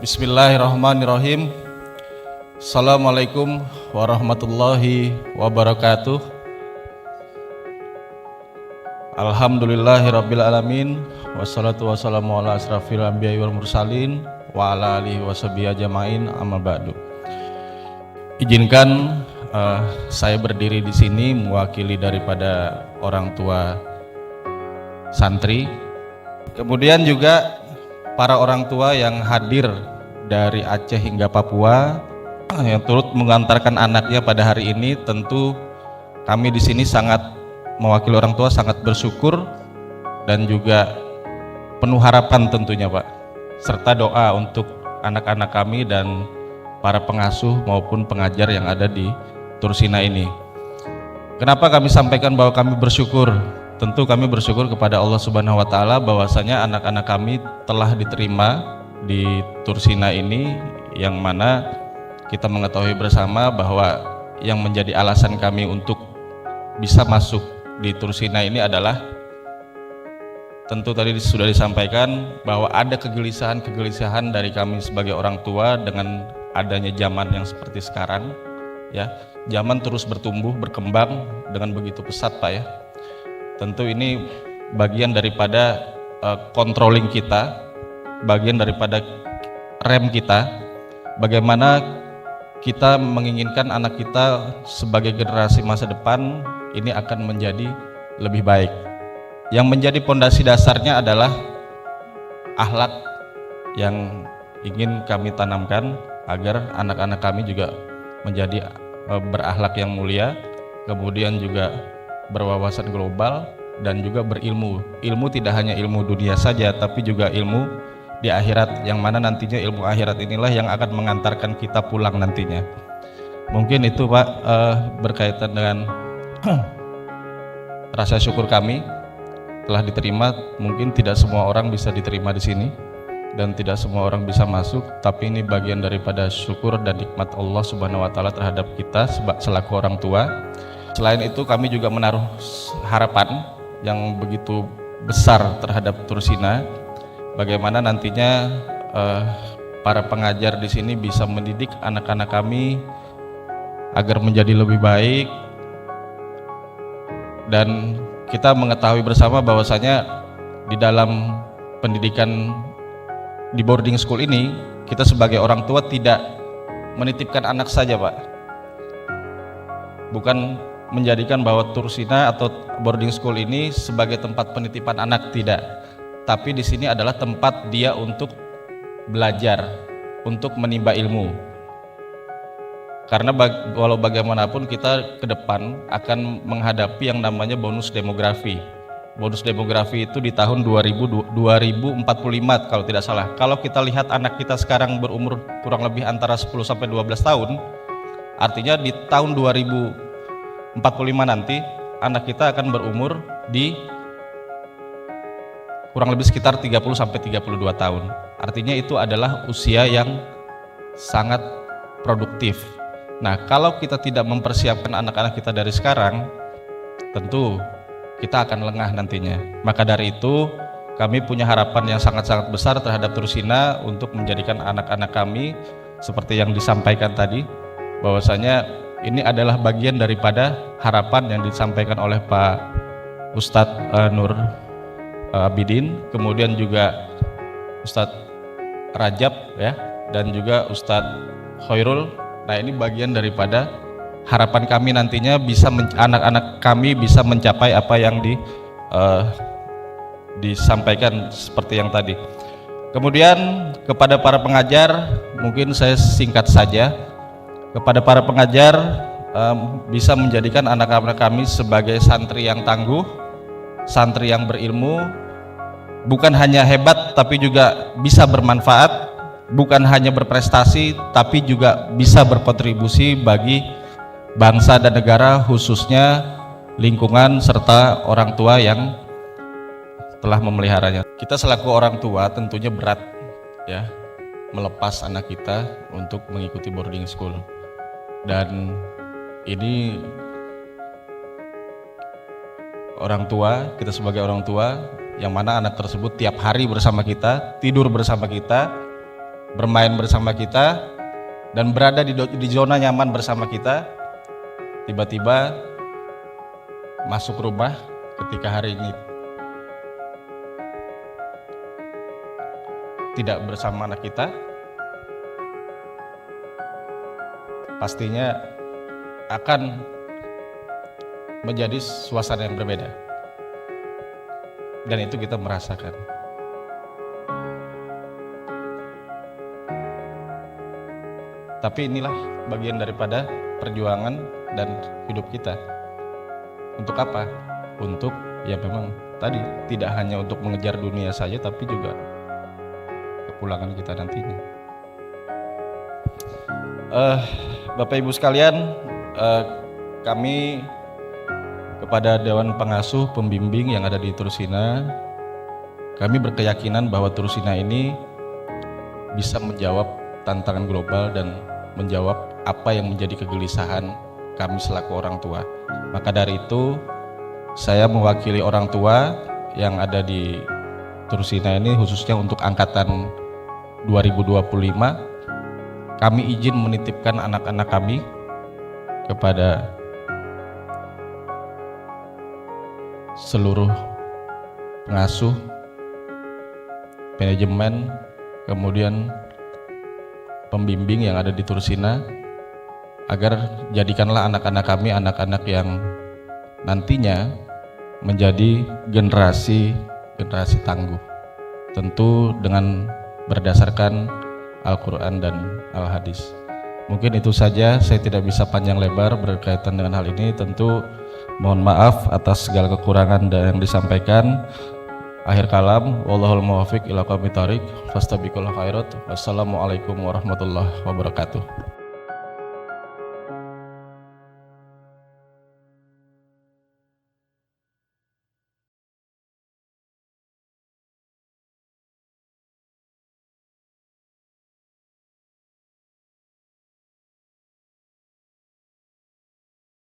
Bismillahirrahmanirrahim. Assalamualaikum warahmatullahi wabarakatuh. Alhamdulillahirrabbilalamin. Wassalatu wassalamu ala asrafil anbiya'i wal mursalin wa ala alihi washabihi ajma'in, amma ba'du. Izinkan saya berdiri di sini mewakili daripada orang tua santri, kemudian juga para orang tua yang hadir dari Aceh hingga Papua yang turut mengantarkan anaknya pada hari ini. Tentu kami di sini sangat mewakili orang tua, sangat bersyukur dan juga penuh harapan tentunya Pak, serta doa untuk anak-anak kami dan para pengasuh maupun pengajar yang ada di Tursina ini. Kenapa kami sampaikan bahwa kami bersyukur? Tentu kami bersyukur kepada Allah Subhanahu wa Ta'ala bahwasanya anak-anak kami telah diterima di Tursina ini, yang mana kita mengetahui bersama bahwa yang menjadi alasan kami untuk bisa masuk di Tursina ini adalah tentu tadi sudah disampaikan bahwa ada kegelisahan dari kami sebagai orang tua dengan adanya zaman yang seperti sekarang ya. Zaman terus bertumbuh, berkembang dengan begitu pesat Pak ya. Tentu ini bagian daripada controlling kita, bagian daripada rem kita, bagaimana kita menginginkan anak kita sebagai generasi masa depan ini akan menjadi lebih baik. Yang menjadi pondasi dasarnya adalah akhlak yang ingin kami tanamkan agar anak-anak kami juga menjadi berakhlak yang mulia, kemudian juga berwawasan global dan juga berilmu. Ilmu tidak hanya ilmu dunia saja, tapi juga ilmu di akhirat, yang mana nantinya ilmu akhirat inilah yang akan mengantarkan kita pulang nantinya. Mungkin itu Pak berkaitan dengan rasa syukur kami telah diterima. Mungkin tidak semua orang bisa diterima di sini dan tidak semua orang bisa masuk, tapi ini bagian daripada syukur dan nikmat Allah Subhanahu wa Ta'ala terhadap kita selaku orang tua. Selain itu kami juga menaruh harapan yang begitu besar terhadap Tursina, bagaimana nantinya para pengajar di sini bisa mendidik anak-anak kami agar menjadi lebih baik. Dan kita mengetahui bersama bahwasanya di dalam pendidikan di boarding school ini, kita sebagai orang tua tidak menitipkan anak saja Pak, bukan menjadikan bahwa Tursina atau boarding school ini sebagai tempat penitipan anak, tidak, tapi di sini adalah tempat dia untuk belajar, untuk menimba ilmu. Karena walau bagaimanapun kita ke depan akan menghadapi yang namanya bonus demografi. Bonus demografi itu di tahun 2045 kalau tidak salah. Kalau kita lihat anak kita sekarang berumur kurang lebih antara 10 sampai 12 tahun, artinya di tahun 2045 nanti anak kita akan berumur di kurang lebih sekitar 30 sampai 32 tahun. Artinya itu adalah usia yang sangat produktif. Nah, kalau kita tidak mempersiapkan anak-anak kita dari sekarang, tentu kita akan lengah nantinya. Maka dari itu kami punya harapan yang sangat-sangat besar terhadap Tursina untuk menjadikan anak-anak kami seperti yang disampaikan tadi, bahwasanya ini adalah bagian daripada harapan yang disampaikan oleh Pak Ustadz Nur Abidin, kemudian juga Ustadz Rajab ya, dan juga Ustadz Khairul. Nah, ini bagian daripada harapan kami nantinya bisa anak-anak kami bisa mencapai apa yang disampaikan seperti yang tadi. Kemudian kepada para pengajar, mungkin saya singkat saja. Kepada para pengajar, bisa menjadikan anak-anak kami sebagai santri yang tangguh, santri yang berilmu, bukan hanya hebat tapi juga bisa bermanfaat, bukan hanya berprestasi tapi juga bisa berkontribusi bagi bangsa dan negara, khususnya lingkungan serta orang tua yang telah memeliharanya. Kita selaku orang tua tentunya berat ya melepas anak kita untuk mengikuti boarding school, dan ini orang tua, kita sebagai orang tua yang mana anak tersebut tiap hari bersama kita, tidur bersama kita, bermain bersama kita dan berada di zona nyaman bersama kita, tiba-tiba masuk rumah ketika hari ini tidak bersama anak kita, pastinya akan menjadi suasana yang berbeda, dan itu kita merasakan. Tapi inilah bagian daripada perjuangan dan hidup kita. Untuk apa? Untuk ya memang tadi tidak hanya untuk mengejar dunia saja, tapi juga kepulangan kita nantinya. Bapak Ibu sekalian, kami kepada Dewan Pengasuh Pembimbing yang ada di Tursina, kami berkeyakinan bahwa Tursina ini bisa menjawab tantangan global dan menjawab apa yang menjadi kegelisahan kami selaku orang tua. Maka dari itu, saya mewakili orang tua yang ada di Tursina ini, khususnya untuk angkatan 2025, kami izin menitipkan anak-anak kami kepada seluruh pengasuh, manajemen, kemudian pembimbing yang ada di Tursina, agar jadikanlah anak-anak kami anak-anak yang nantinya menjadi generasi tangguh, tentu dengan berdasarkan Al-Quran dan Al-Hadis. Mungkin itu saja, saya tidak bisa panjang lebar berkaitan dengan hal ini. Tentu mohon maaf atas segala kekurangan yang disampaikan. Akhir kalam, wallahul muwaffiq ila aqwamit thoriq, fastabiqul khairat. Wassalamualaikum warahmatullahi wabarakatuh.